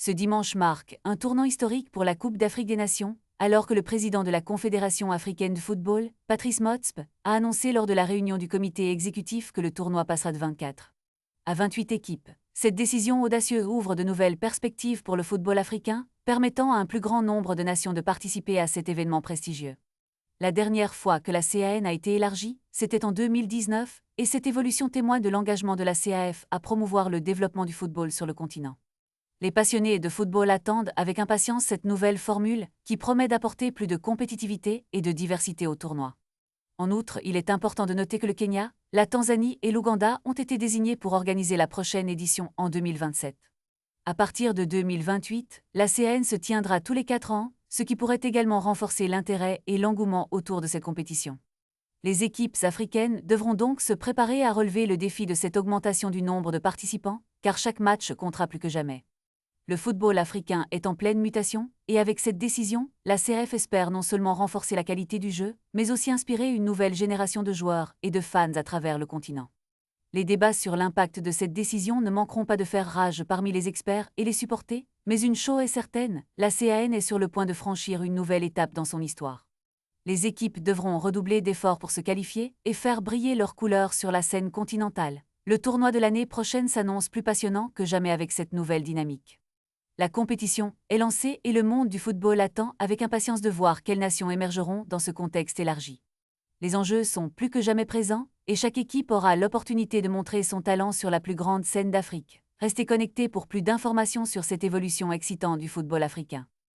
Ce dimanche marque un tournant historique pour la Coupe d'Afrique des Nations, alors que le président de la Confédération africaine de football, Patrice Motsepe, a annoncé lors de la réunion du comité exécutif que le tournoi passera de 24 à 28 équipes. Cette décision audacieuse ouvre de nouvelles perspectives pour le football africain, permettant à un plus grand nombre de nations de participer à cet événement prestigieux. La dernière fois que la CAN a été élargie, c'était en 2019, et cette évolution témoigne de l'engagement de la CAF à promouvoir le développement du football sur le continent. Les passionnés de football attendent avec impatience cette nouvelle formule qui promet d'apporter plus de compétitivité et de diversité au tournoi. En outre, il est important de noter que le Kenya, la Tanzanie et l'Ouganda ont été désignés pour organiser la prochaine édition en 2027. À partir de 2028, la CAN se tiendra tous les 4 ans, ce qui pourrait également renforcer l'intérêt et l'engouement autour de cette compétition. Les équipes africaines devront donc se préparer à relever le défi de cette augmentation du nombre de participants, car chaque match comptera plus que jamais. Le football africain est en pleine mutation, et avec cette décision, la CAF espère non seulement renforcer la qualité du jeu, mais aussi inspirer une nouvelle génération de joueurs et de fans à travers le continent. Les débats sur l'impact de cette décision ne manqueront pas de faire rage parmi les experts et les supporters, mais une chose est certaine, la CAN est sur le point de franchir une nouvelle étape dans son histoire. Les équipes devront redoubler d'efforts pour se qualifier et faire briller leurs couleurs sur la scène continentale. Le tournoi de l'année prochaine s'annonce plus passionnant que jamais avec cette nouvelle dynamique. La compétition est lancée et le monde du football attend avec impatience de voir quelles nations émergeront dans ce contexte élargi. Les enjeux sont plus que jamais présents et chaque équipe aura l'opportunité de montrer son talent sur la plus grande scène d'Afrique. Restez connectés pour plus d'informations sur cette évolution excitante du football africain.